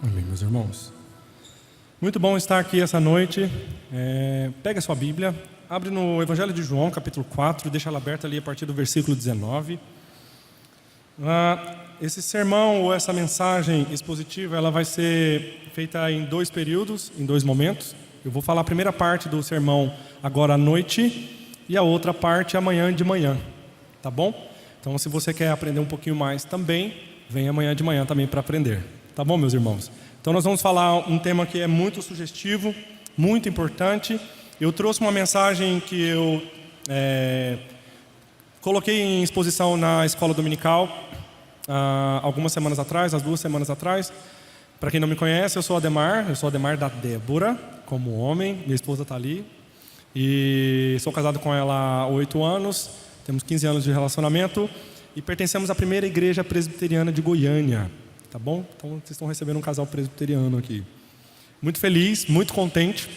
Amém, meus irmãos. Muito bom estar aqui essa noite. Pega a sua Bíblia, abre no Evangelho de João, capítulo 4, deixa ela aberta ali a partir do versículo 19. Esse sermão ou essa mensagem expositiva, ela vai ser feita em dois períodos, em dois momentos. Eu vou falar a primeira parte do sermão agora à noite e a outra parte amanhã de manhã, tá bom? Então, se você quer aprender um pouquinho mais também, vem amanhã de manhã também para aprender, tá bom, meus irmãos? Então, nós vamos falar um tema que é muito sugestivo, muito importante. Eu trouxe uma mensagem que eu coloquei em exposição na escola dominical algumas semanas atrás, há 2 semanas atrás. Para quem não me conhece, eu sou Ademar da Débora, como homem, minha esposa está ali. E sou casado com ela há 8 anos, temos 15 anos de relacionamento e pertencemos à primeira igreja presbiteriana de Goiânia. Tá bom? Então vocês estão recebendo um casal presbiteriano aqui. Muito feliz, muito contente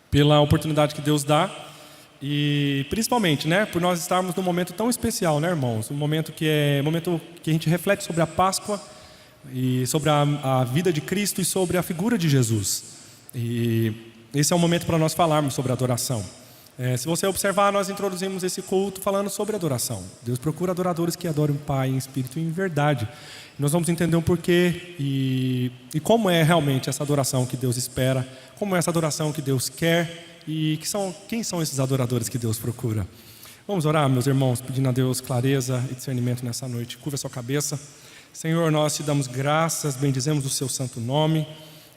pela oportunidade que Deus dá e principalmente, por nós estarmos num momento tão especial, irmãos? Um momento que a gente reflete sobre a Páscoa e sobre a vida de Cristo e sobre a figura de Jesus. E esse é um momento para nós falarmos sobre adoração. Se você observar, nós introduzimos esse culto falando sobre adoração. Deus procura adoradores que adorem o Pai em espírito e em verdade. Nós vamos entender o porquê e como é realmente essa adoração que Deus espera, como é essa adoração que Deus quer e quem são esses adoradores que Deus procura. Vamos orar, meus irmãos, pedindo a Deus clareza e discernimento nessa noite. Curva a sua cabeça. Senhor, nós te damos graças, bendizemos o seu santo nome.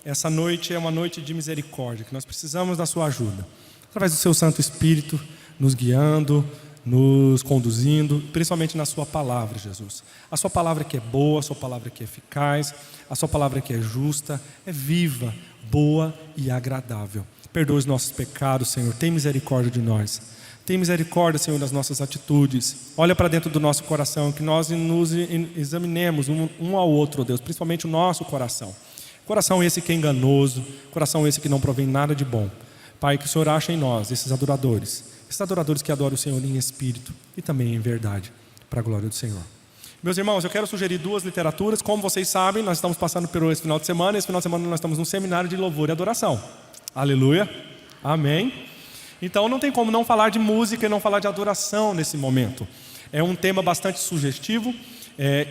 Essa noite é uma noite de misericórdia, que nós precisamos da sua ajuda. Através do seu Santo Espírito, nos guiando, nos conduzindo, principalmente na sua palavra, Jesus. A sua palavra que é boa, a sua palavra que é eficaz, a sua palavra que é justa, é viva, boa e agradável. Perdoa os nossos pecados, Senhor, tem misericórdia de nós. Tem misericórdia, Senhor, das nossas atitudes. Olha para dentro do nosso coração, que nós nos examinemos um ao outro, ó Deus, principalmente o nosso coração. Coração esse que é enganoso, coração esse que não provém nada de bom. Pai, que o Senhor ache em nós esses adoradores que adoram o Senhor em espírito e também em verdade, para a glória do Senhor. Meus irmãos, eu quero sugerir 2 literaturas. Como vocês sabem, nós estamos passando por esse final de semana. Esse final de semana nós estamos num seminário de louvor e adoração. Aleluia, amém. Então não tem como não falar de música e não falar de adoração nesse momento. É um tema bastante sugestivo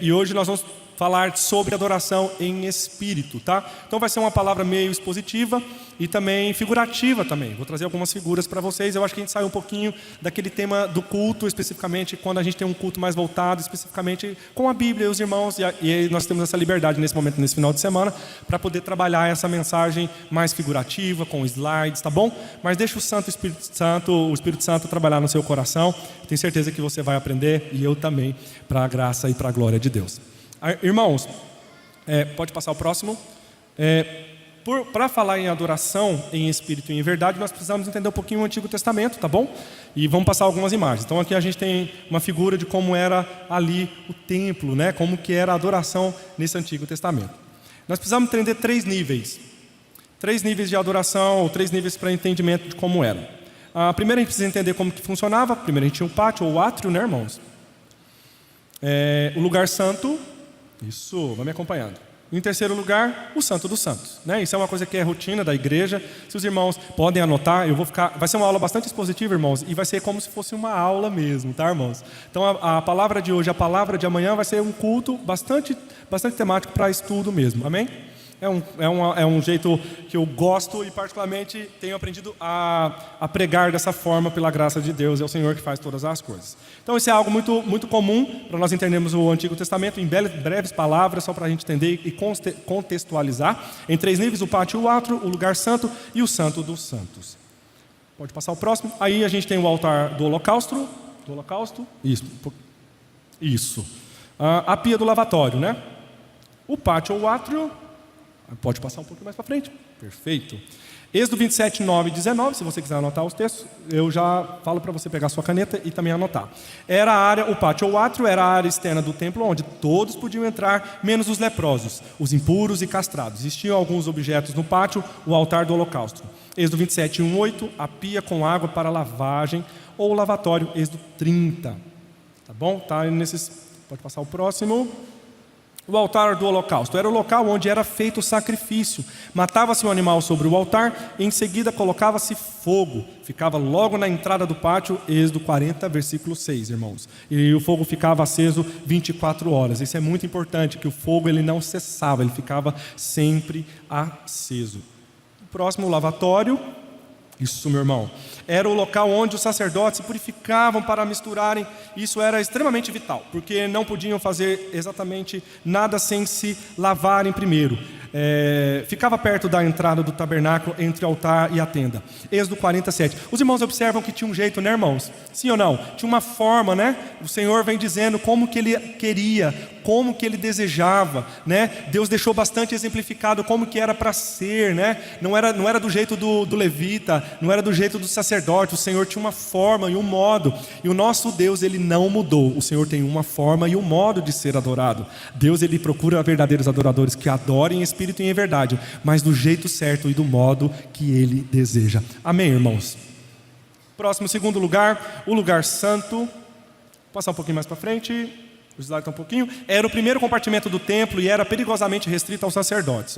e hoje nós vamos falar sobre adoração em espírito, tá? Então vai ser uma palavra meio expositiva e também figurativa também. Vou trazer algumas figuras para vocês. Eu acho que a gente sai um pouquinho daquele tema do culto, especificamente quando a gente tem um culto mais voltado, especificamente com a Bíblia e os irmãos. E nós temos essa liberdade nesse momento, nesse final de semana, para poder trabalhar essa mensagem mais figurativa, com slides, tá bom? Mas deixa o Espírito Santo trabalhar no seu coração. Tenho certeza que você vai aprender e eu também, para a graça e para a glória de Deus. Irmãos, pode passar o próximo. Para falar em adoração em espírito e em verdade, nós precisamos entender um pouquinho o Antigo Testamento, tá bom? E vamos passar algumas imagens. Então aqui a gente tem uma figura de como era ali o templo, como que era a adoração nesse Antigo Testamento. Nós precisamos entender 3 níveis. 3 níveis de adoração, ou 3 níveis para entendimento de como era. Primeiro a gente precisa entender como que funcionava. Primeiro a gente tinha o pátio ou o átrio, irmãos? O lugar santo. Isso, vai me acompanhando. Em terceiro lugar, o Santo dos Santos, Isso é uma coisa que é rotina da igreja. Se os irmãos podem anotar, vai ser uma aula bastante expositiva, irmãos, e vai ser como se fosse uma aula mesmo, tá, irmãos? Então a palavra de hoje, a palavra de amanhã vai ser um culto bastante temático para estudo mesmo, amém? É um jeito que eu gosto e particularmente tenho aprendido a pregar dessa forma pela graça de Deus. É o Senhor que faz todas as coisas. Então isso é algo muito, muito comum para nós entendermos o Antigo Testamento em breves palavras, só para a gente entender e contextualizar. Em 3 níveis: o pátio, o átrio, o lugar santo e o Santo dos Santos. Pode passar o próximo. Aí a gente tem o altar do holocausto. Isso. A pia do lavatório, O pátio ou o átrio. Pode passar um pouquinho mais para frente. Perfeito. Êxodo 27, 9 e 19, se você quiser anotar os textos, eu já falo para você pegar a sua caneta e também anotar. O pátio ou átrio era a área externa do templo onde todos podiam entrar, menos os leprosos, os impuros e castrados. Existiam alguns objetos no pátio, o altar do holocausto. Êxodo 27, 1, 8, a pia com água para lavagem ou lavatório. Êxodo 30. Tá bom? Tá nesses. Pode passar o próximo. O altar do holocausto era o local onde era feito o sacrifício. Matava-se um animal sobre o altar e em seguida colocava-se fogo. Ficava logo na entrada do pátio, Êxodo 40, versículo 6, irmãos. E o fogo ficava aceso 24 horas. Isso é muito importante, que o fogo ele não cessava, ele ficava sempre aceso. O próximo, o lavatório. Isso, meu irmão, era o local onde os sacerdotes se purificavam para misturarem. Isso era extremamente vital, porque não podiam fazer exatamente nada sem se lavarem primeiro. Ficava perto da entrada do tabernáculo, entre o altar e a tenda. Êxodo 47. Os irmãos observam que tinha um jeito, né, irmãos? Sim ou não? Tinha uma forma, né? O Senhor vem dizendo como que Ele queria, como que Ele desejava, né? Deus deixou bastante exemplificado como que era para ser, né? Não era do jeito do levita, não era do jeito do sacerdote. O Senhor tinha uma forma e um modo. E o nosso Deus, Ele não mudou. O Senhor tem uma forma e um modo de ser adorado. Deus, Ele procura verdadeiros adoradores que adorem em espírito e em verdade, mas do jeito certo e do modo que Ele deseja. Amém, irmãos? Próximo, segundo lugar, o lugar santo. Vou passar um pouquinho mais para frente. O slide está um pouquinho. Era o primeiro compartimento do templo e era perigosamente restrito aos sacerdotes.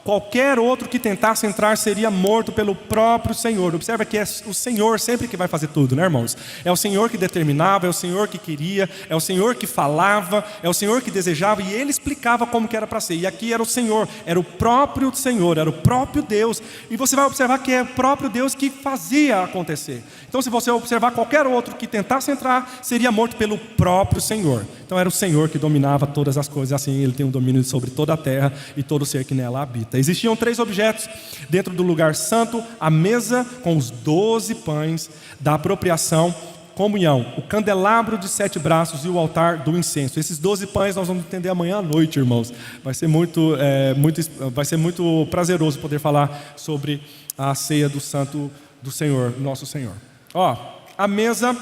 Qualquer outro que tentasse entrar seria morto pelo próprio Senhor. Observa que é o Senhor sempre que vai fazer tudo, né, irmãos? É o Senhor que determinava, é o Senhor que queria, é o Senhor que falava, é o Senhor que desejava e Ele explicava como que era para ser. E aqui era o Senhor, era o próprio Senhor, era o próprio Deus. E você vai observar que é o próprio Deus que fazia acontecer. Então, se você observar qualquer outro que tentasse entrar, seria morto pelo próprio Senhor. Então era o Senhor que dominava todas as coisas, assim Ele tem um domínio sobre toda a terra e todo ser que nela habita. Existiam 3 objetos dentro do lugar santo: a mesa com os 12 pães da apropriação, comunhão, o candelabro de 7 braços e o altar do incenso. Esses 12 pães nós vamos entender amanhã à noite, irmãos. Vai ser muito prazeroso poder falar sobre a ceia do santo do Senhor, nosso Senhor. A mesa...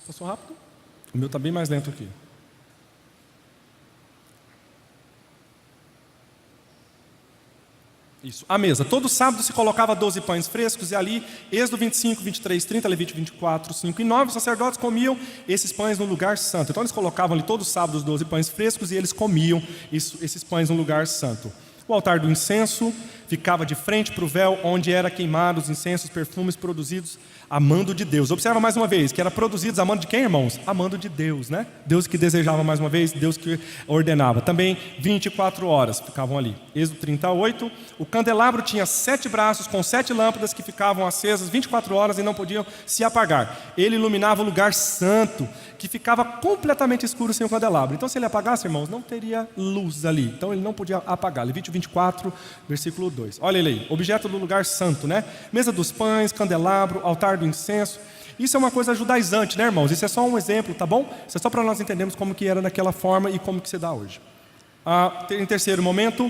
Passou rápido? O meu está bem mais lento aqui. Isso, a mesa. Todo sábado se colocava 12 pães frescos e ali, Êxodo 25, 23, 30, Levítico 24, 5 e 9, os sacerdotes comiam esses pães no lugar santo. Então eles colocavam ali todo sábado os 12 pães frescos e eles comiam esses pães no lugar santo. O altar do incenso ficava de frente para o véu onde era queimados os incensos, perfumes produzidos a mando de Deus. Observa mais uma vez, que era produzidos a mando de quem, irmãos? A mando de Deus, né? Deus que desejava mais uma vez, Deus que ordenava. Também 24 horas ficavam ali. Êxodo 38, o candelabro tinha 7 braços com 7 lâmpadas que ficavam acesas 24 horas e não podiam se apagar. Ele iluminava o lugar santo, que ficava completamente escuro sem o candelabro. Então, se ele apagasse, irmãos, não teria luz ali. Então, ele não podia apagar. Levítico 24, versículo 2. Olha ele aí, objeto do lugar santo, né? Mesa dos pães, candelabro, altar do incenso. Isso é uma coisa judaizante, né, irmãos? Isso é só um exemplo, tá bom? Isso é só para nós entendermos como que era naquela forma e como que se dá hoje. Em terceiro momento,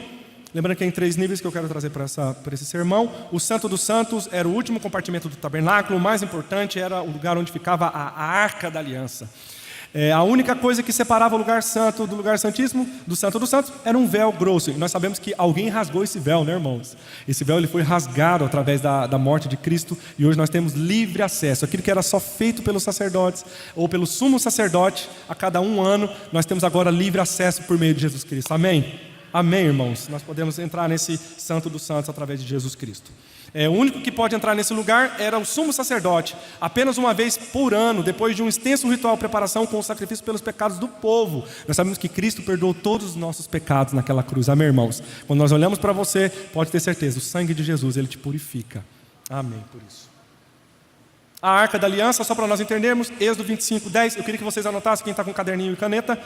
lembrando que é em 3 níveis que eu quero trazer para esse sermão. O Santo dos Santos era o último compartimento do tabernáculo. O mais importante era o lugar onde ficava a Arca da Aliança. A única coisa que separava o lugar santo do lugar santíssimo, do Santo dos Santos, era um véu grosso. E nós sabemos que alguém rasgou esse véu, né, irmãos? Esse véu ele foi rasgado através da morte de Cristo. E hoje nós temos livre acesso. Aquilo que era só feito pelos sacerdotes ou pelo sumo sacerdote a cada 1 ano, nós temos agora livre acesso por meio de Jesus Cristo. Amém? Amém, irmãos? Nós podemos entrar nesse Santo dos Santos através de Jesus Cristo. O único que pode entrar nesse lugar era o sumo sacerdote, apenas uma vez por ano, depois de um extenso ritual de preparação com o sacrifício pelos pecados do povo. Nós sabemos que Cristo perdoou todos os nossos pecados naquela cruz. Amém, irmãos? Quando nós olhamos para você, pode ter certeza, o sangue de Jesus, ele te purifica. Amém, por isso. A Arca da Aliança, só para nós entendermos, Êxodo 25, 10. Eu queria que vocês anotassem, quem está com caderninho e caneta,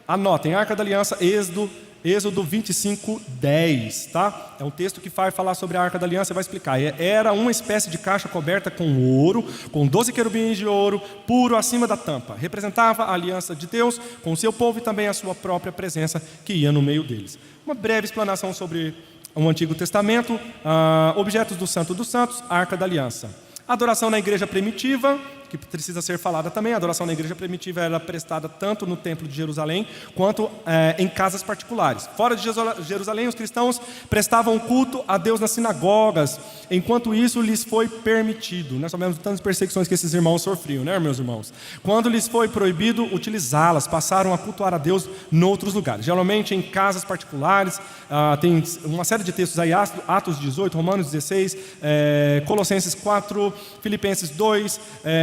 anotem, Arca da Aliança, Êxodo 25, 10, tá? É um texto que vai falar sobre a Arca da Aliança e vai explicar. Era uma espécie de caixa coberta com ouro, com 12 querubins de ouro, puro acima da tampa. Representava a aliança de Deus com o seu povo e também a sua própria presença que ia no meio deles. Uma breve explanação sobre o Antigo Testamento, objetos do Santo dos Santos, Arca da Aliança. Adoração na igreja primitiva, que precisa ser falada também. A adoração na igreja primitiva era prestada tanto no templo de Jerusalém, quanto em casas particulares. Fora de Jerusalém, os cristãos prestavam culto a Deus nas sinagogas, enquanto isso lhes foi permitido. Nós sabemos tantas perseguições que esses irmãos sofriam, né, meus irmãos? Quando lhes foi proibido utilizá-las, passaram a cultuar a Deus em outros lugares, geralmente em casas particulares. Tem uma série de textos aí, Atos 18, Romanos 16, Colossenses 4, Filipenses 2,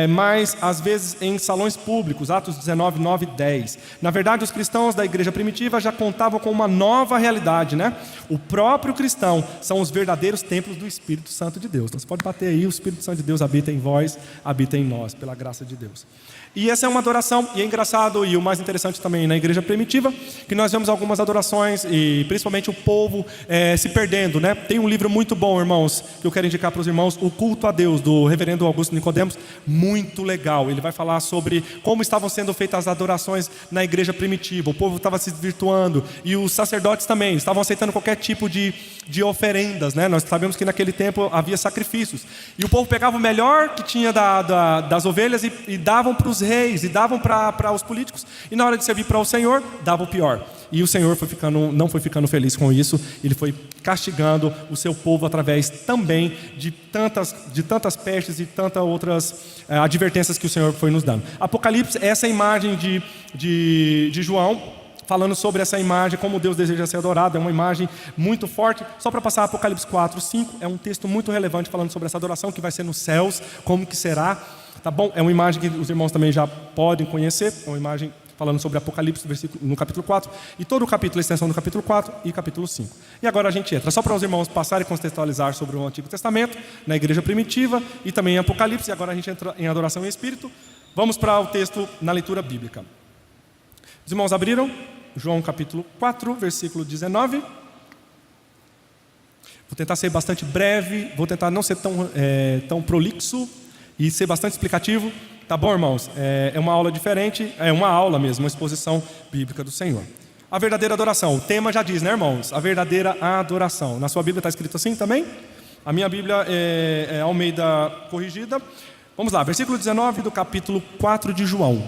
mas às vezes em salões públicos, Atos 19, 9 e 10. Na verdade, os cristãos da igreja primitiva já contavam com uma nova realidade, né? O próprio cristão são os verdadeiros templos do Espírito Santo de Deus. Então você pode bater aí, o Espírito Santo de Deus habita em vós, habita em nós, pela graça de Deus. E essa é uma adoração, e é engraçado, e o mais interessante também na igreja primitiva, que nós vemos algumas adorações, e principalmente o povo se perdendo, né? Tem um livro muito bom, irmãos, que eu quero indicar para os irmãos, O Culto a Deus, do reverendo Augusto Nicodemos, muito legal. Ele vai falar sobre como estavam sendo feitas as adorações na igreja primitiva. O povo estava se desvirtuando, e os sacerdotes também estavam aceitando qualquer tipo de oferendas, né? Nós sabemos que naquele tempo havia sacrifícios, e o povo pegava o melhor que tinha das ovelhas e davam para os reis, e davam para os políticos, e na hora de servir para o Senhor, dava o pior. E o Senhor não foi ficando feliz com isso. Ele foi castigando o seu povo através também de tantas pestes e tantas outras advertências que o Senhor foi nos dando. Apocalipse é essa imagem de João, falando sobre essa imagem, como Deus deseja ser adorado. É uma imagem muito forte. Só para passar, Apocalipse 4, 5, é um texto muito relevante falando sobre essa adoração que vai ser nos céus, como que será, tá bom? É uma imagem que os irmãos também já podem conhecer, é uma imagem falando sobre Apocalipse, no capítulo 4, e todo o capítulo, a extensão do capítulo 4 e capítulo 5. E agora a gente entra, só para os irmãos passarem e contextualizar sobre o Antigo Testamento, na igreja primitiva, e também em Apocalipse, e agora a gente entra em adoração em espírito. Vamos para o texto na leitura bíblica. Os irmãos abriram? João capítulo 4, versículo 19. Vou tentar ser bastante breve, vou tentar não ser tão prolixo e ser bastante explicativo. Tá bom, irmãos? É uma aula diferente, é uma aula mesmo, uma exposição bíblica do Senhor. A verdadeira adoração, o tema já diz, né, irmãos? A verdadeira adoração. Na sua Bíblia está escrito assim também? A minha Bíblia é Almeida corrigida. Vamos lá, versículo 19 do capítulo 4 de João.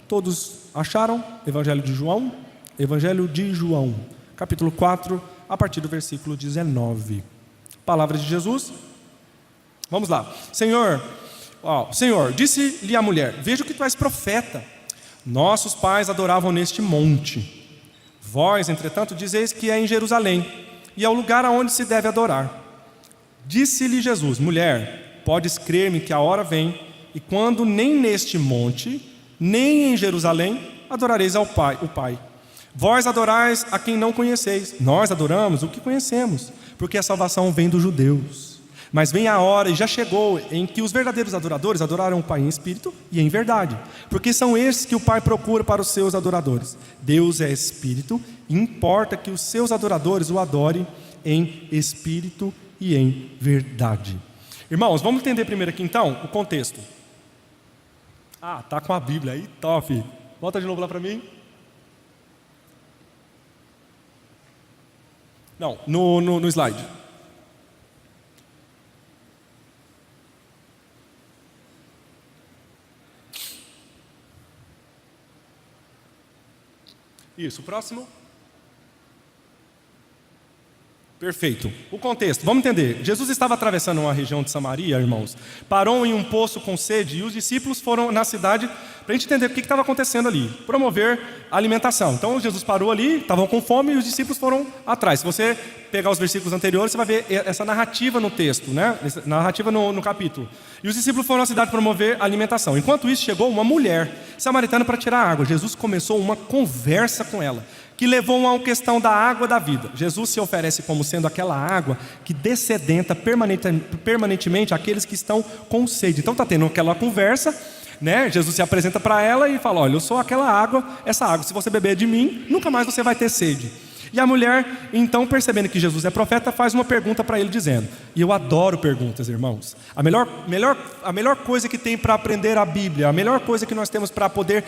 Todos acharam? Evangelho de João? Evangelho de João, capítulo 4, a partir do versículo 19. Palavra de Jesus. Vamos lá. Senhor, disse-lhe a mulher: vejo que tu és profeta. Nossos pais adoravam neste monte. Vós, entretanto, dizeis que é em Jerusalém, e é o lugar aonde se deve adorar. Disse-lhe Jesus: mulher, podes crer-me que a hora vem, e quando nem neste monte, nem em Jerusalém, adorareis o Pai. Vós adorais a quem não conheceis. Nós adoramos o que conhecemos, porque a salvação vem dos judeus. Mas vem a hora, e já chegou, em que os verdadeiros adoradores adorarão o Pai em espírito e em verdade, porque são estes que o Pai procura para os seus adoradores. Deus é espírito, e importa que os seus adoradores o adorem em espírito e em verdade. Irmãos, vamos entender primeiro aqui então o contexto. Tá com a Bíblia aí, top. Volta de novo lá para mim. Não, no slide. Isso, o próximo. Perfeito. O contexto, vamos entender. Jesus estava atravessando uma região de Samaria, irmãos. Parou em um poço com sede, e os discípulos foram na cidade para a gente entender o que estava acontecendo ali. Promover a alimentação. Então Jesus parou ali, estavam com fome, e os discípulos foram atrás. Se você pegar os versículos anteriores, você vai ver essa narrativa no texto, né? Essa narrativa no capítulo. E os discípulos foram à cidade promover a alimentação. Enquanto isso, chegou uma mulher samaritana para tirar água. Jesus começou uma conversa com ela, que levou a uma questão da água da vida. Jesus se oferece como sendo aquela água que dessedenta permanentemente aqueles que estão com sede. Então está tendo aquela conversa, né? Jesus se apresenta para ela e fala: olha, eu sou aquela água, essa água, se você beber de mim, nunca mais você vai ter sede. E a mulher, então, percebendo que Jesus é profeta, faz uma pergunta para ele dizendo, e eu adoro perguntas, irmãos. A melhor coisa que tem para aprender a Bíblia, a melhor coisa que nós temos para poder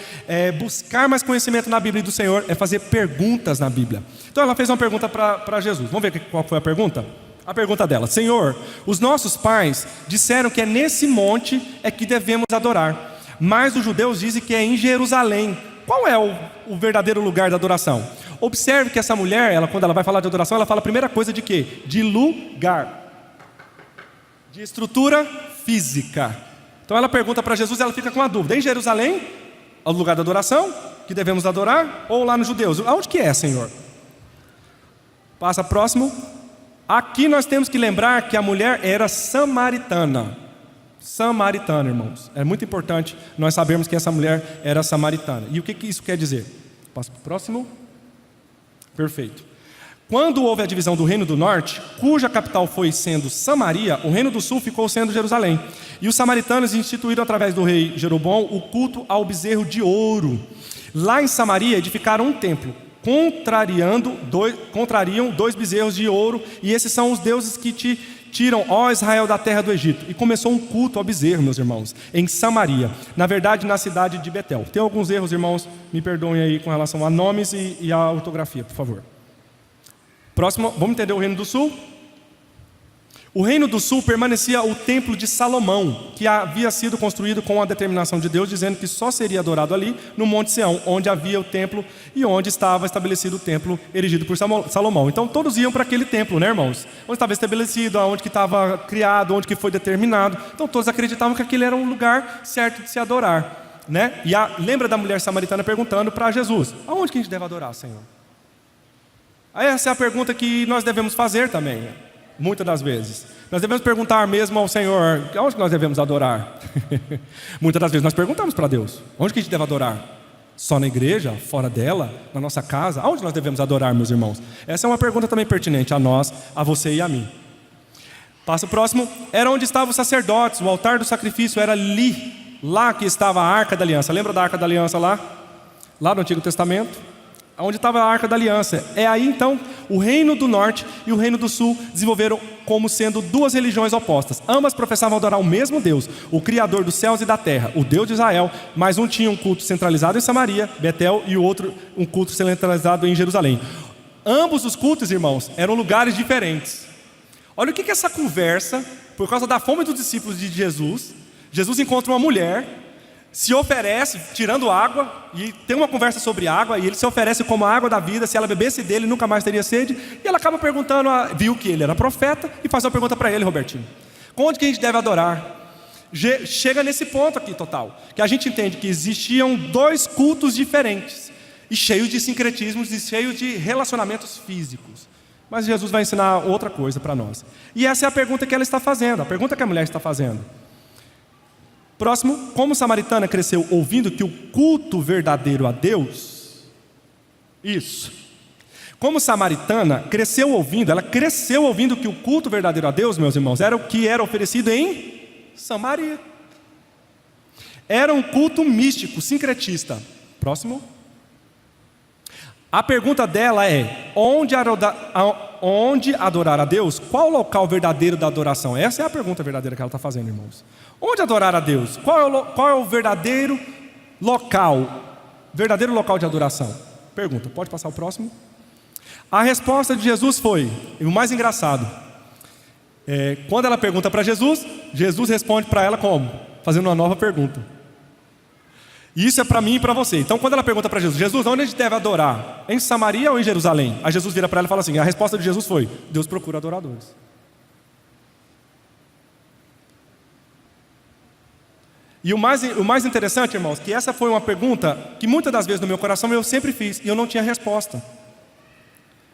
buscar mais conhecimento na Bíblia do Senhor é fazer perguntas na Bíblia. Então ela fez uma pergunta para Jesus. Vamos ver qual foi a pergunta? A pergunta dela: Senhor, os nossos pais disseram que é nesse monte é que devemos adorar. mas os judeus dizem que é em Jerusalém. Qual é o verdadeiro lugar da adoração? Observe que essa mulher, quando ela vai falar de adoração, ela fala a primeira coisa de quê? De lugar, de estrutura física. Então ela pergunta para Jesus, ela fica com uma dúvida: em Jerusalém, é o lugar da adoração, que devemos adorar, ou lá nos judeus? Aonde que é, Senhor? Passa próximo. Aqui nós temos que lembrar que a mulher era samaritana. Samaritana, irmãos. É muito importante nós sabermos que essa mulher era samaritana. E o que isso quer dizer? Passa para o próximo. Perfeito. Quando houve a divisão do Reino do Norte, cuja capital foi sendo Samaria, o Reino do Sul ficou sendo Jerusalém. E os samaritanos instituíram através do rei Jeroboão o culto ao bezerro de ouro. Lá em Samaria edificaram um templo, contrariam dois bezerros de ouro, e esses são os deuses que te tiram, ó Israel, da terra do Egito. E começou um culto ao bezerro, meus irmãos, em Samaria, na verdade na cidade de Betel. Tem alguns erros, irmãos, me perdoem aí com relação a nomes e a ortografia, por favor. Próximo, vamos entender o Reino do Sul? O Reino do Sul permanecia o templo de Salomão, que havia sido construído com a determinação de Deus, dizendo que só seria adorado ali no Monte Sião, onde havia o templo e onde estava estabelecido o templo erigido por Salomão. Então todos iam para aquele templo, né, irmãos? Onde estava estabelecido, onde que estava criado, onde que foi determinado. Então todos acreditavam que aquele era um lugar certo de se adorar, né? E lembra da mulher samaritana perguntando para Jesus: aonde que a gente deve adorar, Senhor? Essa é a pergunta que nós devemos fazer também, né? Muitas das vezes. Nós devemos perguntar mesmo ao Senhor: onde que nós devemos adorar? Muitas das vezes nós perguntamos para Deus: onde que a gente deve adorar? Só na igreja? Fora dela? Na nossa casa? Aonde nós devemos adorar, meus irmãos? Essa é uma pergunta também pertinente a nós, a você e a mim. Passa o próximo. Era onde estavam os sacerdotes, o altar do sacrifício era ali. Lá que estava a Arca da Aliança. Lembra da Arca da Aliança lá? Lá no Antigo Testamento? Onde estava a Arca da Aliança. É aí então o Reino do Norte e o Reino do Sul desenvolveram como sendo duas religiões opostas. Ambas professavam adorar o mesmo Deus, o Criador dos céus e da terra, o Deus de Israel, mas um tinha um culto centralizado em Samaria, Betel, e o outro um culto centralizado em Jerusalém. Ambos os cultos, irmãos, eram lugares diferentes. Olha o que essa conversa, por causa da fome dos discípulos de Jesus, Jesus encontra uma mulher, se oferece, tirando água, e tem uma conversa sobre água, e ele se oferece como a água da vida. Se ela bebesse dele, nunca mais teria sede. E ela acaba perguntando, viu que ele era profeta, e faz uma pergunta para ele, Robertinho: onde que a gente deve adorar? Chega nesse ponto aqui total, que a gente entende que existiam dois cultos diferentes, e cheios de sincretismos, e cheios de relacionamentos físicos. Mas Jesus vai ensinar outra coisa para nós. E essa é a pergunta que ela está fazendo, a pergunta que a mulher está fazendo. Próximo, como samaritana cresceu ouvindo que o culto verdadeiro a Deus, isso, como samaritana cresceu ouvindo, ela cresceu ouvindo que o culto verdadeiro a Deus, meus irmãos, era o que era oferecido em Samaria. Era um culto místico, sincretista. Próximo. A pergunta dela é: onde adorar a Deus? Qual o local verdadeiro da adoração? Essa é a pergunta verdadeira que ela está fazendo, irmãos. Onde adorar a Deus? Qual é o verdadeiro local de adoração? Pergunta, pode passar o próximo? A resposta de Jesus foi, e o mais engraçado, quando ela pergunta para Jesus, Jesus responde para ela como? Fazendo uma nova pergunta. E isso é para mim e para você. Então quando ela pergunta para Jesus: Jesus, onde a gente deve adorar? Em Samaria ou em Jerusalém? Aí Jesus vira para ela e fala assim, a resposta de Jesus foi: Deus procura adoradores. E o mais interessante, irmãos, que essa foi uma pergunta que muitas das vezes no meu coração eu sempre fiz, e eu não tinha resposta.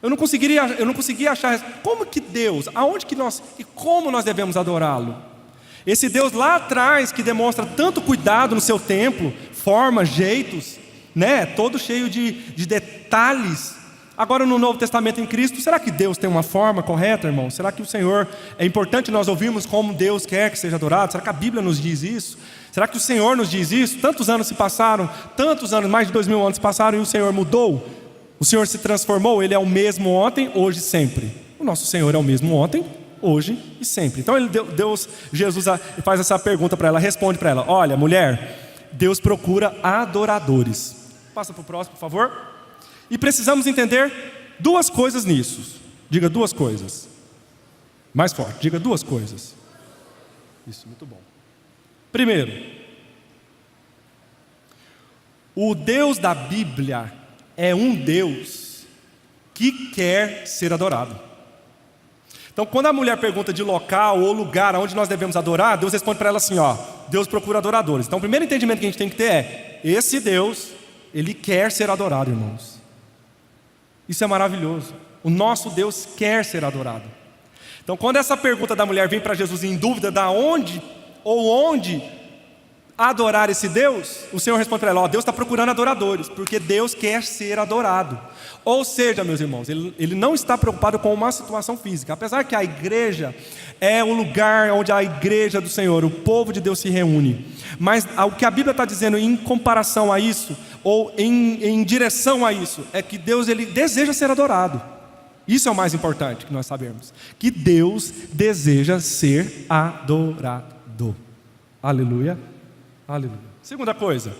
Eu não conseguia achar como que Deus, aonde que nós e como nós devemos adorá-lo. Esse Deus lá atrás que demonstra tanto cuidado no seu templo, formas, jeitos, né, todo cheio de detalhes. Agora no Novo Testamento em Cristo, será que Deus tem uma forma correta, irmão? Será que o Senhor, é importante nós ouvirmos como Deus quer que seja adorado? Será que a Bíblia nos diz isso? Será que o Senhor nos diz isso? Tantos anos se passaram, tantos anos, mais de 2000 anos se passaram, e o Senhor mudou? O Senhor se transformou? Ele é o mesmo ontem, hoje e sempre. O nosso Senhor é o mesmo ontem, hoje e sempre. Então Jesus faz essa pergunta para ela, responde para ela: olha, mulher, Deus procura adoradores. Passa para o próximo, por favor. E precisamos entender duas coisas nisso. Diga duas coisas. Mais forte, diga duas coisas. Isso, muito bom. Primeiro, O Deus da Bíblia é um Deus que quer ser adorado. Então, quando a mulher pergunta de local ou lugar onde nós devemos adorar, Deus responde para ela assim, ó, Deus procura adoradores. Então, o primeiro entendimento que a gente tem que ter é, esse Deus, Ele quer ser adorado, irmãos. Isso é maravilhoso. O nosso Deus quer ser adorado. Então, quando essa pergunta da mulher vem para Jesus em dúvida da onde ou onde adorar esse Deus, o Senhor responde para ela, ó, Deus está procurando adoradores, porque Deus quer ser adorado. Ou seja, meus irmãos, ele não está preocupado com uma situação física. Apesar que a igreja é o lugar onde a igreja do Senhor, o povo de Deus se reúne. Mas o que a Bíblia está dizendo em comparação a isso, ou em direção a isso, é que Deus ele deseja ser adorado. Isso é o mais importante que nós sabemos. Que Deus deseja ser adorado. Aleluia. Aleluia. Segunda coisa.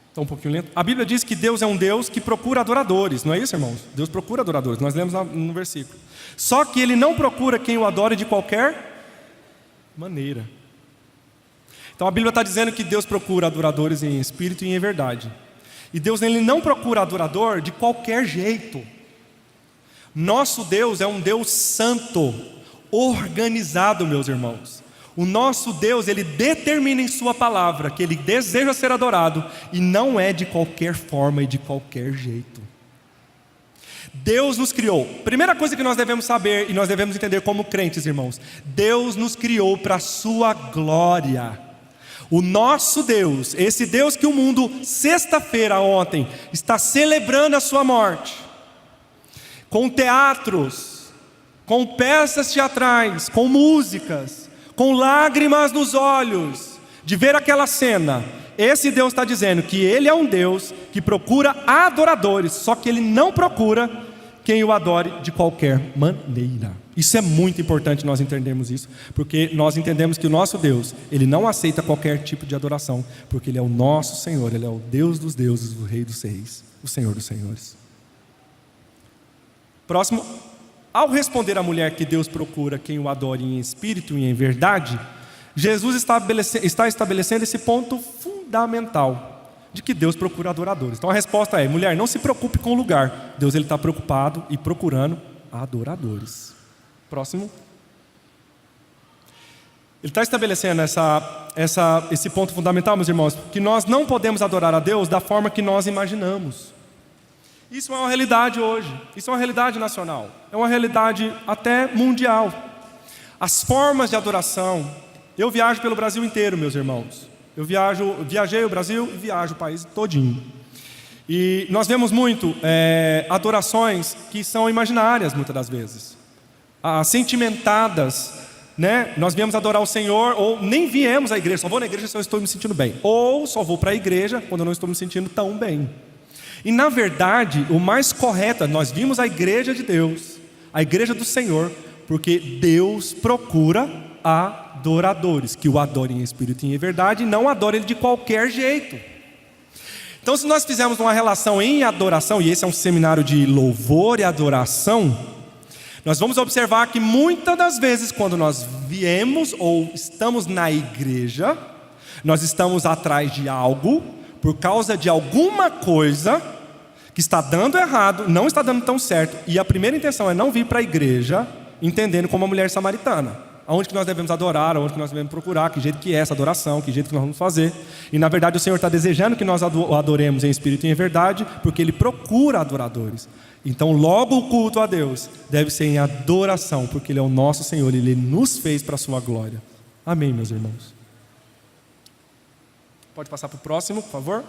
Está um pouquinho lento. A Bíblia diz que Deus é um Deus que procura adoradores. Não é isso, irmãos? Deus procura adoradores. Nós lemos no versículo. Só que Ele não procura quem o adore de qualquer maneira. Então a Bíblia está dizendo que Deus procura adoradores em espírito e em verdade. E Deus ele não procura adorador de qualquer jeito. Nosso Deus é um Deus santo, organizado, meus irmãos. O nosso Deus, ele determina em sua palavra que ele deseja ser adorado e não é de qualquer forma e de qualquer jeito. Deus nos criou. Primeira coisa que nós devemos saber e nós devemos entender como crentes, irmãos. Deus nos criou para a sua glória. O nosso Deus, esse Deus que o mundo, sexta-feira ontem, está celebrando a sua morte, com teatros, com peças teatrais, com músicas, com lágrimas nos olhos, de ver aquela cena. Esse Deus está dizendo que Ele é um Deus que procura adoradores, só que Ele não procura quem o adore de qualquer maneira. Isso é muito importante nós entendermos isso, porque nós entendemos que o nosso Deus, Ele não aceita qualquer tipo de adoração, porque Ele é o nosso Senhor, Ele é o Deus dos deuses, o Rei dos reis, o Senhor dos senhores. Próximo, ao responder à mulher que Deus procura quem o adore em espírito e em verdade, Jesus está estabelecendo esse ponto fundamental, de que Deus procura adoradores. Então a resposta é, mulher, não se preocupe com o lugar, Deus ele está preocupado e procurando adoradores. Próximo. Ele está estabelecendo esse ponto fundamental, meus irmãos, que nós não podemos adorar a Deus da forma que nós imaginamos. Isso é uma realidade hoje, isso é uma realidade nacional, é uma realidade até mundial. As formas de adoração, eu viajo pelo Brasil inteiro, meus irmãos. Eu viajei o Brasil e viajo o país todinho. E nós vemos muito adorações que são imaginárias, muitas das vezes. Sentimentadas, né? Nós viemos adorar o Senhor, ou nem viemos à igreja, só vou na igreja se eu estou me sentindo bem. Ou só vou para a igreja quando eu não estou me sentindo tão bem. E na verdade, o mais correto é, nós vimos a igreja de Deus, a igreja do Senhor, porque Deus procura adoradores, que o adorem em espírito e em verdade, e não adorem Ele de qualquer jeito. Então, se nós fizermos uma relação em adoração, e esse é um seminário de louvor e adoração, nós vamos observar que muitas das vezes, quando nós viemos ou estamos na igreja, nós estamos atrás de algo, por causa de alguma coisa que está dando errado, não está dando tão certo, e a primeira intenção é não vir para a igreja entendendo como a mulher samaritana, aonde que nós devemos adorar, aonde que nós devemos procurar, que jeito que é essa adoração, que jeito que nós vamos fazer. E na verdade o Senhor está desejando que nós o adoremos em espírito e em verdade, porque Ele procura adoradores. Então logo o culto a Deus deve ser em adoração, porque Ele é o nosso Senhor, Ele nos fez para a sua glória. Amém, meus irmãos. Pode passar para o próximo, por favor.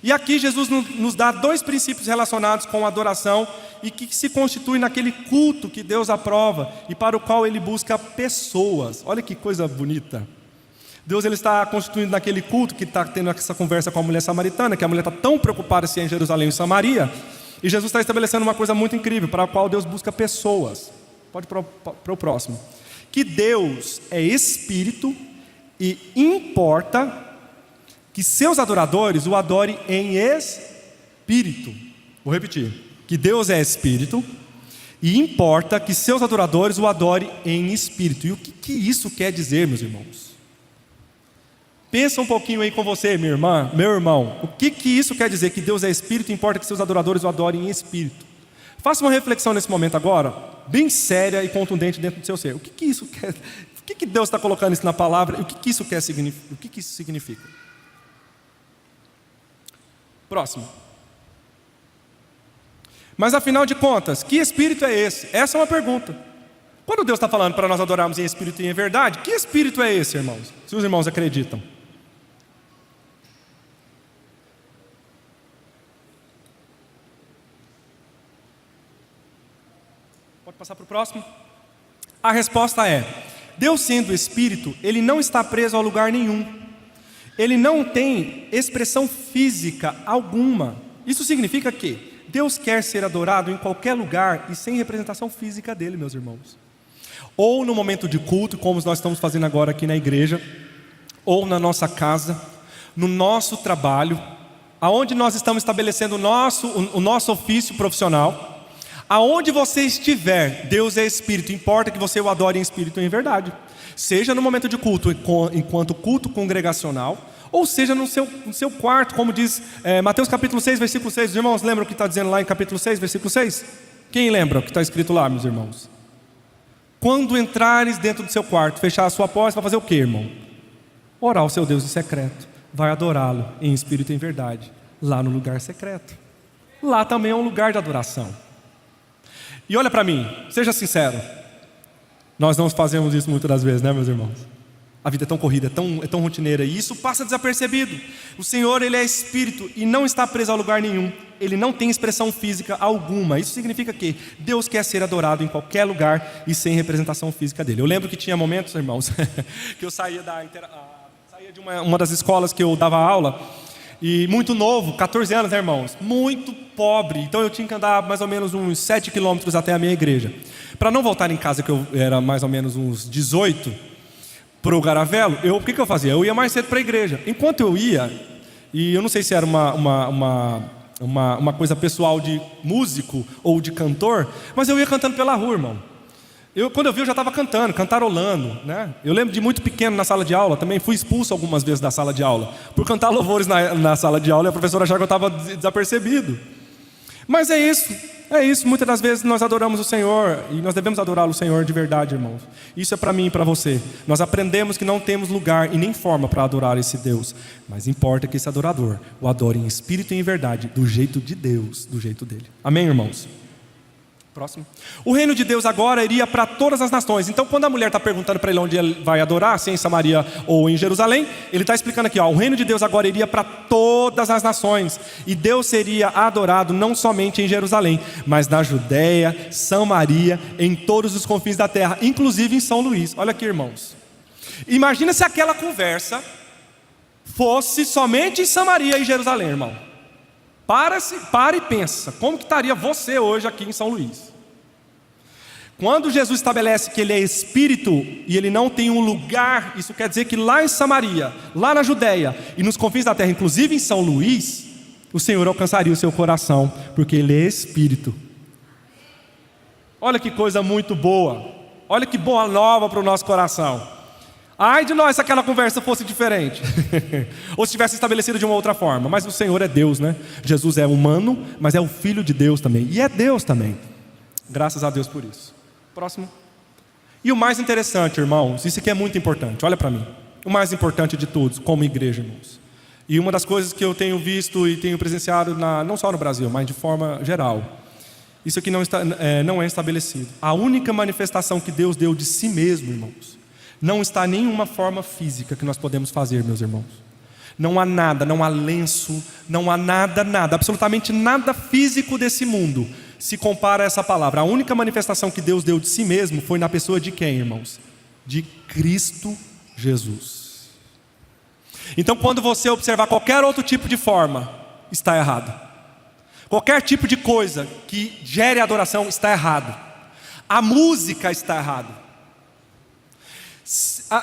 E aqui Jesus nos dá dois princípios relacionados com a adoração e que se constitui naquele culto que Deus aprova e para o qual Ele busca pessoas. Olha que coisa bonita. Deus ele está constituindo naquele culto que está tendo essa conversa com a mulher samaritana, que a mulher está tão preocupada se é em Jerusalém ou em Samaria, e Jesus está estabelecendo uma coisa muito incrível, para a qual Deus busca pessoas. Pode ir para o próximo. Que Deus é espírito e importa que seus adoradores o adorem em espírito. Vou repetir. que Deus é espírito e importa que seus adoradores o adorem em espírito. E o que isso quer dizer, meus irmãos? Pensa um pouquinho aí com você, minha irmã, meu irmão. O que isso quer dizer? Que Deus é espírito e importa que seus adoradores o adorem em espírito. Faça uma reflexão nesse momento agora, bem séria e contundente dentro do seu ser. O que isso quer? O que Deus está colocando isso na palavra? E o que isso quer significar? O que isso significa? Próximo. Mas afinal de contas, que espírito é esse? Essa é uma pergunta. Quando Deus está falando para nós adorarmos em espírito e em verdade, que espírito é esse, irmãos? Se os irmãos acreditam. Pode passar para o próximo? A resposta é: Deus sendo espírito, Ele não está preso a lugar nenhum. Ele não tem expressão física alguma. Isso significa que Deus quer ser adorado em qualquer lugar e sem representação física dele, meus irmãos. Ou no momento de culto, como nós estamos fazendo agora aqui na igreja, ou na nossa casa, no nosso trabalho, aonde nós estamos estabelecendo o nosso ofício profissional. Aonde você estiver, Deus é espírito, importa que você o adore em espírito e em verdade. Seja no momento de culto, enquanto culto congregacional, ou seja no seu quarto, como diz Mateus capítulo 6, versículo 6. Os irmãos lembram o que está dizendo lá em capítulo 6, versículo 6? Quem lembra o que está escrito lá, meus irmãos? Quando entrares dentro do seu quarto, fechar a sua porta, vai fazer o que, irmão? Orar ao seu Deus em secreto. Vai adorá-lo em espírito e em verdade, lá no lugar secreto. Lá também é um lugar de adoração. E olha para mim, seja sincero, nós não fazemos isso muitas das vezes, né, meus irmãos? A vida é tão corrida, é tão rotineira, e isso passa desapercebido. O Senhor, Ele é espírito e não está preso a lugar nenhum. Ele não tem expressão física alguma. Isso significa que Deus quer ser adorado em qualquer lugar e sem representação física dele. Eu lembro que tinha momentos, irmãos, que eu saía de uma das escolas que eu dava aula, e muito novo, 14 anos, né, irmãos? Muito pobre. Então eu tinha que andar mais ou menos uns 7 quilômetros até a minha igreja. Para não voltar em casa, que eu era mais ou menos uns 18, para o Garavelo, o que eu fazia? Eu ia mais cedo para a igreja. Enquanto eu ia, e eu não sei se era uma coisa pessoal de músico ou de cantor, mas eu ia cantando pela rua, irmão. Quando eu vi, eu já estava cantando, cantarolando, né? Eu lembro de muito pequeno na sala de aula, também fui expulso algumas vezes da sala de aula, por cantar louvores na sala de aula, e a professora achava que eu estava desapercebido. Mas é isso, muitas das vezes nós adoramos o Senhor, e nós devemos adorá-lo, o Senhor, de verdade, irmãos. Isso é para mim e para você. Nós aprendemos que não temos lugar e nem forma para adorar esse Deus, mas importa que esse adorador o adore em espírito e em verdade, do jeito de Deus, do jeito dele. Amém, irmãos? Próximo. O reino de Deus agora iria para todas as nações. Então, quando a mulher está perguntando para ele onde ele vai adorar, se é em Samaria ou em Jerusalém, ele está explicando aqui, o reino de Deus agora iria para todas as nações, e Deus seria adorado não somente em Jerusalém, mas na Judéia, Samaria, em todos os confins da terra, inclusive em São Luís. Olha aqui, irmãos. Imagina se aquela conversa fosse somente em Samaria e Jerusalém, irmão. Para e pensa, como que estaria você hoje aqui em São Luís? Quando Jesus estabelece que Ele é Espírito e Ele não tem um lugar, isso quer dizer que lá em Samaria, lá na Judéia e nos confins da terra, inclusive em São Luís, o Senhor alcançaria o seu coração, porque Ele é Espírito. Olha que coisa muito boa, olha que boa nova para o nosso coração. Ai de nós se aquela conversa fosse diferente ou se tivesse estabelecido de uma outra forma. Mas o Senhor é Deus, né? Jesus é humano, mas é o Filho de Deus também, e é Deus também. Graças a Deus por isso. Próximo. E o mais interessante, irmãos, isso aqui é muito importante, olha para mim. O mais importante de todos, como igreja, irmãos. E uma das coisas que eu tenho visto e tenho presenciado, não só no Brasil, mas de forma geral, isso aqui não é estabelecido. A única manifestação que Deus deu de si mesmo, irmãos, não está em nenhuma forma física que nós podemos fazer, meus irmãos. Não há nada, não há lenço, não há nada, absolutamente nada físico desse mundo se compara a essa palavra. A única manifestação que Deus deu de si mesmo foi na pessoa de quem, irmãos? De Cristo Jesus. Então, quando você observar qualquer outro tipo de forma, está errado. Qualquer tipo de coisa que gere adoração está errado. A música está errada.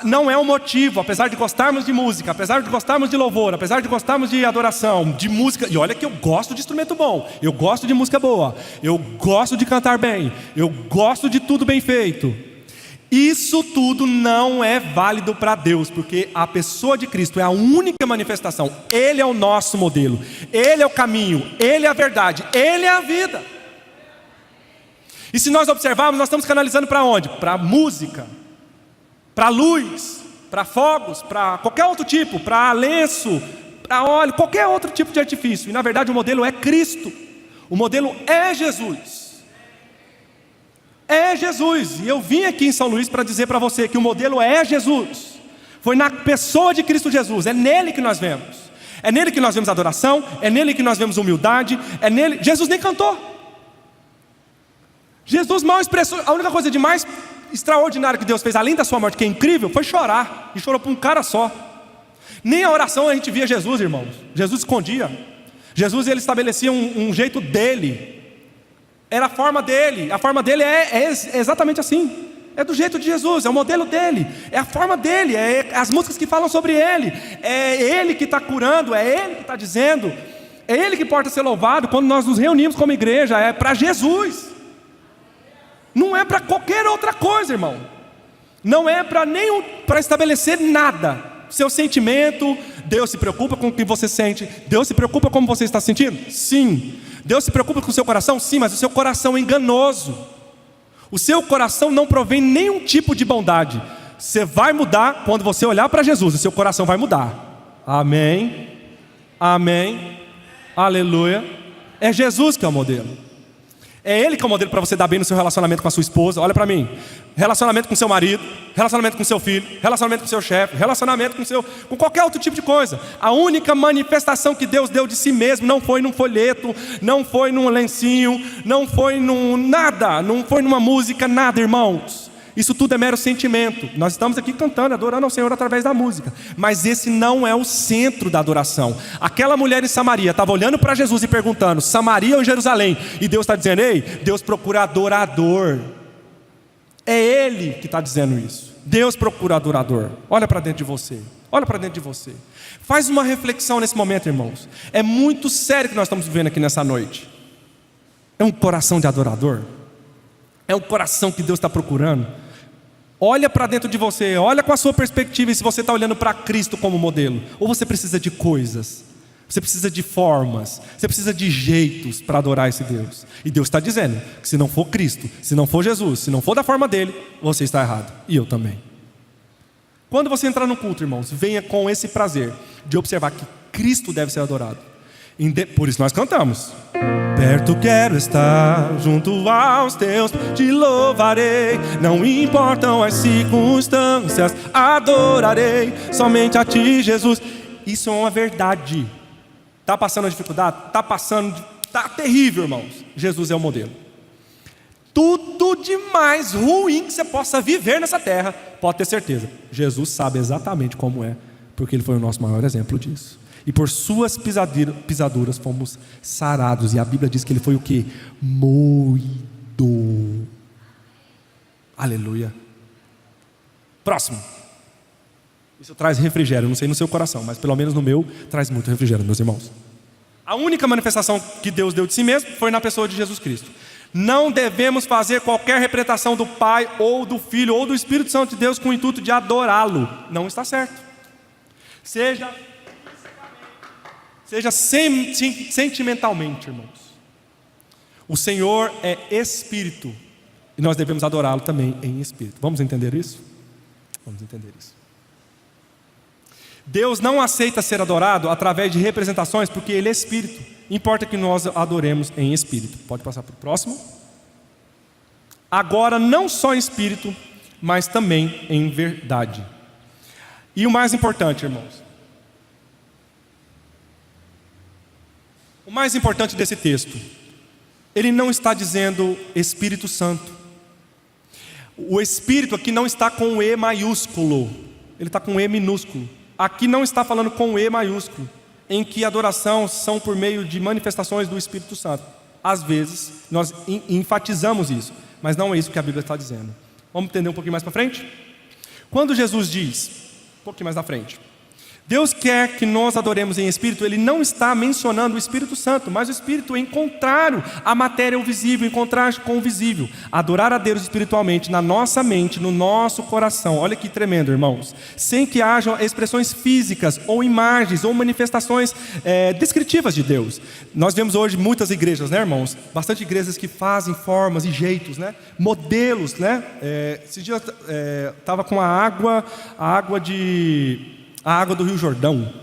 não é um motivo, apesar de gostarmos de música, apesar de gostarmos de louvor, apesar de gostarmos de adoração, de música, e olha que eu gosto de instrumento bom, eu gosto de música boa, eu gosto de cantar bem, eu gosto de tudo bem feito. Isso tudo não é válido para Deus, porque a pessoa de Cristo é a única manifestação. Ele é o nosso modelo, Ele é o caminho, Ele é a verdade, Ele é a vida. E se nós observarmos, nós estamos canalizando para onde? Para música, para luz, para fogos, para qualquer outro tipo, para lenço, para óleo, qualquer outro tipo de artifício. E na verdade o modelo é Cristo, o modelo é Jesus. É Jesus. E eu vim aqui em São Luís para dizer para você que o modelo é Jesus. Foi na pessoa de Cristo Jesus, é nele que nós vemos. É nele que nós vemos adoração, é nele que nós vemos humildade, é nele. Jesus nem cantou. Jesus mal expressou. A única coisa de mais extraordinário que Deus fez, além da sua morte, que é incrível, foi chorar. E chorou por um cara só. Nem a oração a gente via Jesus, irmãos. Jesus escondia. Jesus, ele estabelecia um jeito dele. Era a forma dele. A forma dele é exatamente assim. É do jeito de Jesus, é o modelo dele, é a forma dele, é as músicas que falam sobre ele. É ele que está curando, é ele que está dizendo, é ele que importa ser louvado. Quando nós nos reunimos como igreja, é para Jesus. Não é para qualquer outra coisa, irmão. Não é para estabelecer nada. Seu sentimento, Deus se preocupa com o que você sente. Deus se preocupa com como você está sentindo? Sim. Deus se preocupa com o seu coração? Sim, mas o seu coração é enganoso. O seu coração não provém nenhum tipo de bondade. Você vai mudar quando você olhar para Jesus. O seu coração vai mudar. Amém. Amém. Aleluia. É Jesus que é o modelo. É Ele que é o modelo para você dar bem no seu relacionamento com a sua esposa. Olha para mim. Relacionamento com seu marido, relacionamento com seu filho, relacionamento com seu chefe, relacionamento com qualquer outro tipo de coisa. A única manifestação que Deus deu de si mesmo não foi num folheto, não foi num lencinho, não foi num nada, não foi numa música, nada, irmãos. Isso tudo é mero sentimento. Nós estamos aqui cantando, adorando ao Senhor através da música, mas esse não é o centro da adoração. Aquela mulher em Samaria estava olhando para Jesus e perguntando: Samaria ou Jerusalém? E Deus está dizendo: ei, Deus procura adorador. É Ele que está dizendo isso. Deus procura adorador. Olha para dentro de você. Olha para dentro de você. Faz uma reflexão nesse momento, irmãos. É muito sério que nós estamos vivendo aqui nessa noite. É um coração de adorador? É um coração que Deus está procurando? Olha para dentro de você, olha com a sua perspectiva, e se você está olhando para Cristo como modelo, ou você precisa de coisas, você precisa de formas, você precisa de jeitos para adorar esse Deus. E Deus está dizendo que se não for Cristo, se não for Jesus, se não for da forma dele, você está errado, e eu também. Quando você entrar no culto, irmãos, venha com esse prazer de observar que Cristo deve ser adorado. Por isso nós cantamos: perto quero estar, junto aos teus, te louvarei. Não importam as circunstâncias, adorarei somente a ti, Jesus. Isso é uma verdade. Está passando a dificuldade? Está terrível, irmãos. Jesus é o modelo. Tudo de mais ruim que você possa viver nessa terra, pode ter certeza, Jesus sabe exatamente como é, porque Ele foi o nosso maior exemplo disso. E por suas pisaduras fomos sarados. E a Bíblia diz que Ele foi o quê? Moído. Aleluia. Próximo. Isso traz refrigério, não sei no seu coração, mas pelo menos no meu traz muito refrigério, meus irmãos. A única manifestação que Deus deu de si mesmo foi na pessoa de Jesus Cristo. Não devemos fazer qualquer representação do Pai ou do Filho ou do Espírito Santo de Deus com o intuito de adorá-lo. Não está certo. Seja sentimentalmente, irmãos. O Senhor é Espírito e nós devemos adorá-lo também em Espírito. Vamos entender isso? Vamos entender isso. Deus não aceita ser adorado através de representações, porque Ele é Espírito. Importa que nós adoremos em Espírito. Pode passar para o próximo. Agora, não só em Espírito, mas também em verdade. E o mais importante, irmãos, o mais importante desse texto, ele não está dizendo Espírito Santo. O Espírito aqui não está com o E maiúsculo, ele está com o E minúsculo. Aqui não está falando com o E maiúsculo, em que a adoração são por meio de manifestações do Espírito Santo. Às vezes, nós enfatizamos isso, mas não é isso que a Bíblia está dizendo. Vamos entender um pouquinho mais para frente? Quando Jesus diz, um pouquinho mais na frente, Deus quer que nós adoremos em espírito, Ele não está mencionando o Espírito Santo, mas o Espírito em contrário à matéria o visível, em contraste com o visível. Adorar a Deus espiritualmente na nossa mente, no nosso coração. Olha que tremendo, irmãos. Sem que hajam expressões físicas ou imagens ou manifestações descritivas de Deus. Nós vemos hoje muitas igrejas, né, irmãos? Bastante igrejas que fazem formas e jeitos, né? Modelos, né? Esse dia estava com a água do Rio Jordão,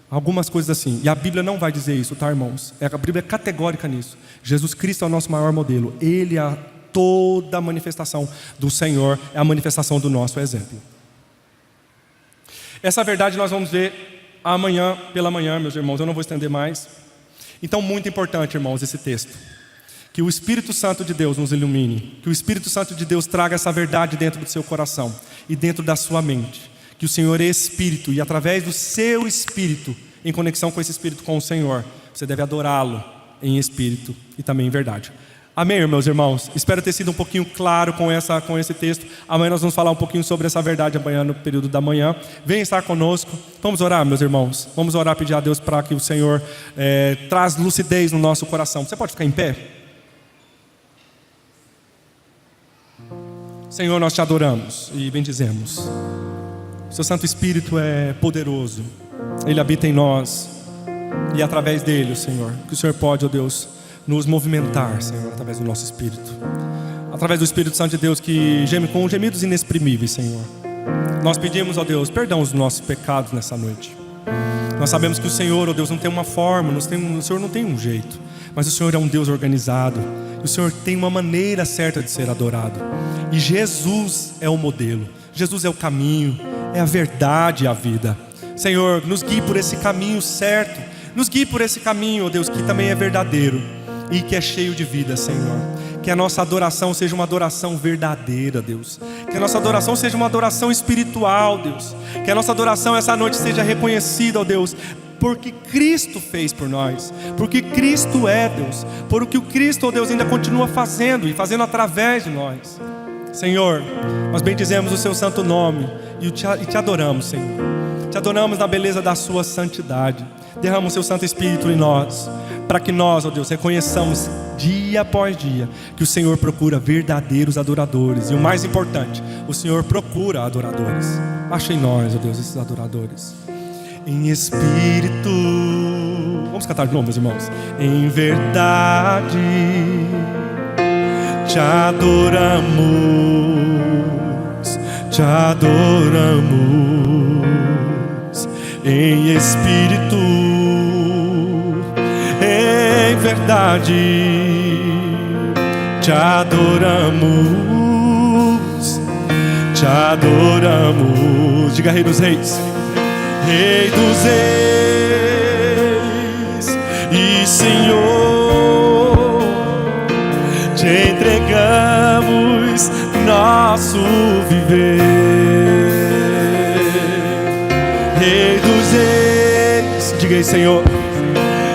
algumas coisas assim. E a Bíblia não vai dizer isso, tá, irmãos? A Bíblia é categórica nisso. Jesus Cristo é o nosso maior modelo. Ele é toda a manifestação do Senhor, é a manifestação do nosso exemplo. Essa verdade nós vamos ver amanhã, pela manhã, meus irmãos. Eu não vou estender mais. Então, muito importante, irmãos, esse texto. Que o Espírito Santo de Deus nos ilumine. Que o Espírito Santo de Deus traga essa verdade dentro do seu coração e dentro da sua mente. Que o Senhor é Espírito e através do seu Espírito, em conexão com esse Espírito, com o Senhor, você deve adorá-lo em Espírito e também em verdade. Amém, meus irmãos? Espero ter sido um pouquinho claro com esse texto. Amanhã nós vamos falar um pouquinho sobre essa verdade amanhã, no período da manhã. Venha estar conosco. Vamos orar, meus irmãos. Vamos orar, pedir a Deus para que o Senhor traz lucidez no nosso coração. Você pode ficar em pé? Senhor, nós te adoramos e bendizemos. Seu Santo Espírito é poderoso. Ele habita em nós. E através dele, Senhor, que o Senhor pode, ó Deus, nos movimentar, Senhor, através do nosso Espírito. Através do Espírito Santo de Deus que geme com gemidos inexprimíveis, Senhor. Nós pedimos, ó Deus, perdão dos nossos pecados nessa noite. Nós sabemos que o Senhor, ó Deus, não tem uma forma, o Senhor não tem um jeito. Mas o Senhor é um Deus organizado. O Senhor tem uma maneira certa de ser adorado. E Jesus é o modelo. Jesus é o caminho, é a verdade e a vida. Senhor, nos guie por esse caminho certo. Nos guie por esse caminho, ó Deus, que também é verdadeiro e que é cheio de vida, Senhor. Que a nossa adoração seja uma adoração verdadeira, Deus. Que a nossa adoração seja uma adoração espiritual, Deus. Que a nossa adoração essa noite seja reconhecida, ó Deus, porque Cristo fez por nós, porque Cristo é, Deus, por o que o Cristo, ó Deus, ainda continua fazendo e fazendo através de nós. Senhor, nós bendizemos o seu santo nome e te adoramos, Senhor. Te adoramos na beleza da sua santidade. Derrama o seu Santo Espírito em nós, para que nós, ó Deus, reconheçamos dia após dia que o Senhor procura verdadeiros adoradores. E o mais importante, o Senhor procura adoradores. Acha em nós, ó Deus, esses adoradores. Em espírito, vamos cantar de novo, meus irmãos. Em verdade te adoramos, te adoramos. Em espírito, em verdade te adoramos, te adoramos. Diga Rei dos Reis. Rei dos Reis e Senhor, te entregamos nosso viver. Rei dos Reis, diga aí, Senhor,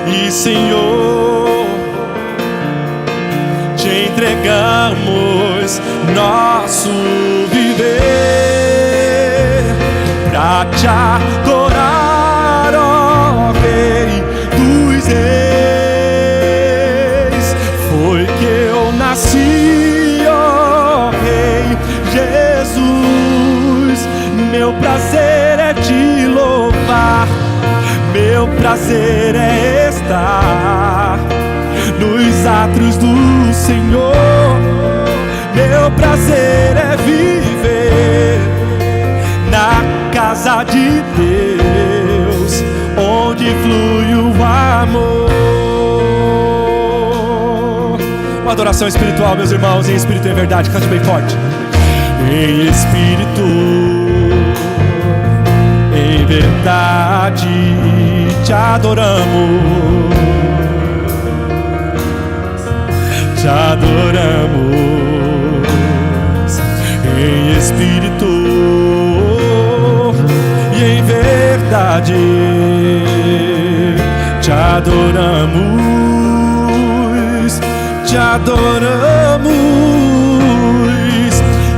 e Senhor, te entregamos nosso viver pra te adorar, ó Rei dos Reis. Foi que eu nasci, ó Rei Jesus. Meu prazer é te louvar, meu prazer é estar nos átrios do Senhor. Meu prazer é viver na casa de Deus, onde flui o amor. Uma adoração espiritual, meus irmãos, em espírito e em verdade. Cante bem forte. Em espírito, em verdade te adoramos, te adoramos. Em espírito e em verdade te adoramos, te adoramos.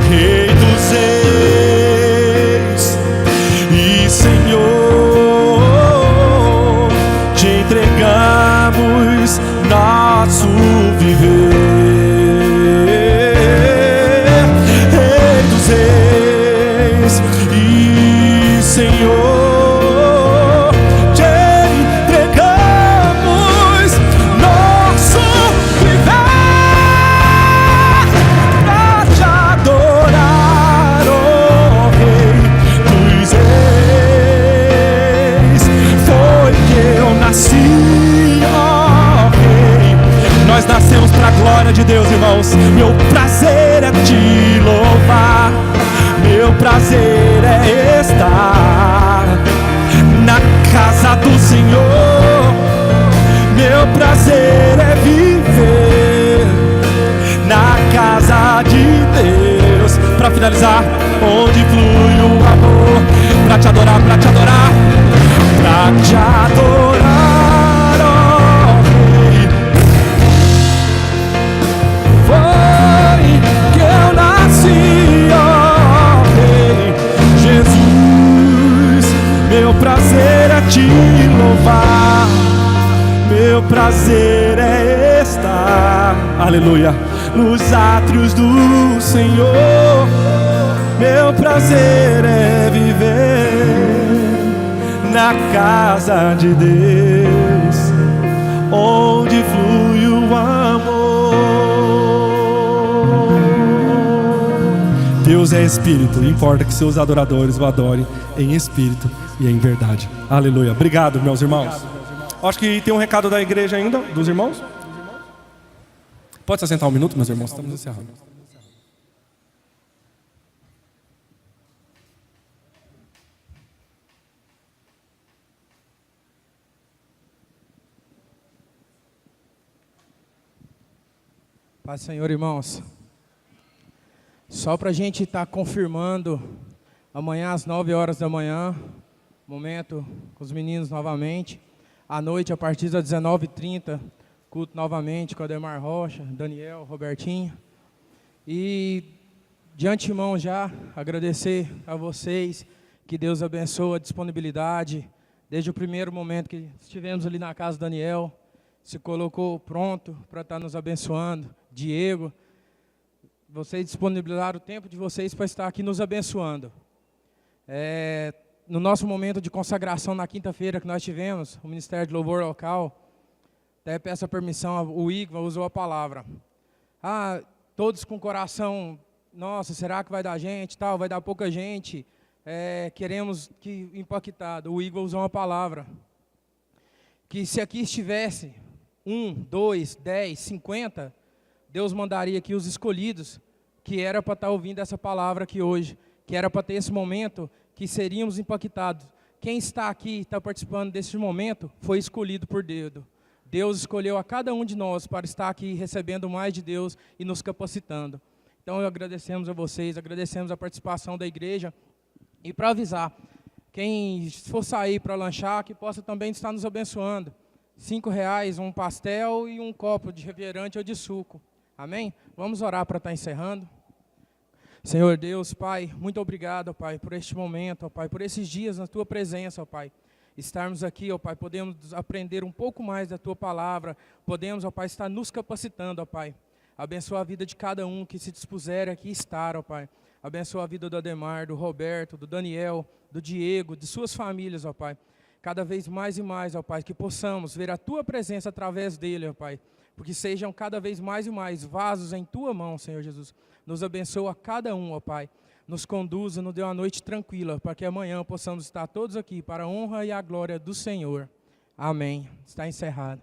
Rei dos Reis faço viver. Rei dos reis e Senhor, te entregamos nosso viver pra te adorar, ó Rei dos reis. Foi que eu nasci, ó Rei. Nós nascemos pra glória de Deus, irmãos. Meu prazer é te louvar, meu prazer é estar na casa do Senhor. Meu prazer é viver na casa de Deus. Pra finalizar, onde flui o amor, pra te adorar, pra te adorar, pra te adorar, ó Rei. Foi que eu nasci, ó Rei Jesus. Meu prazer é te louvar, meu prazer é estar, aleluia, nos átrios do Senhor. Meu prazer é viver na casa de Deus, onde flui o amor. Deus é espírito, importa que seus adoradores o adorem em espírito e em verdade. Aleluia. Obrigado, meus irmãos. Acho que tem um recado da igreja ainda, dos irmãos. Pode se assentar um minuto, meus irmãos, estamos encerrando. Paz do Senhor, irmãos. Só para a gente estar confirmando, amanhã às 9 horas da manhã, momento com os meninos novamente. À noite, a partir das 19h30, culto novamente com Ademar Rocha, Daniel, Robertinho. E de antemão já agradecer a vocês, que Deus abençoe a disponibilidade. Desde o primeiro momento que estivemos ali na casa do Daniel, se colocou pronto para estar nos abençoando. Diego, vocês disponibilizaram o tempo de vocês para estar aqui nos abençoando. No nosso momento de consagração na quinta-feira que nós tivemos, o Ministério de Louvor Local, até peço a permissão, o Igor usou a palavra. Todos com coração, nossa, será que vai dar gente, tal, vai dar pouca gente, queremos que impactado. O Igor usou uma palavra, que se aqui estivesse 1, 2, 10, 50, Deus mandaria aqui os escolhidos, que era para estar ouvindo essa palavra aqui hoje, que era para ter esse momento que seríamos impactados. Quem está aqui, está participando desse momento, foi escolhido por Deus. Deus escolheu a cada um de nós para estar aqui recebendo mais de Deus e nos capacitando. Então, agradecemos a vocês, agradecemos a participação da igreja. E para avisar, quem for sair para lanchar, que possa também estar nos abençoando. R$5, um pastel e um copo de refrigerante ou de suco. Amém? Vamos orar para estar encerrando. Senhor Deus, Pai, muito obrigado, ó Pai, por este momento, ó Pai, por esses dias na Tua presença, ó Pai. Estarmos aqui, ó Pai, podemos aprender um pouco mais da Tua palavra, podemos, ó Pai, estar nos capacitando, ó Pai. Abençoa a vida de cada um que se dispuser aqui estar, ó Pai. Abençoa a vida do Ademar, do Roberto, do Daniel, do Diego, de suas famílias, ó Pai. Cada vez mais e mais, ó Pai, que possamos ver a Tua presença através dele, ó Pai. Porque sejam cada vez mais e mais vasos em Tua mão, Senhor Jesus. Nos abençoa cada um, ó Pai. Nos conduza, nos dê uma noite tranquila, para que amanhã possamos estar todos aqui para a honra e a glória do Senhor. Amém. Está encerrado.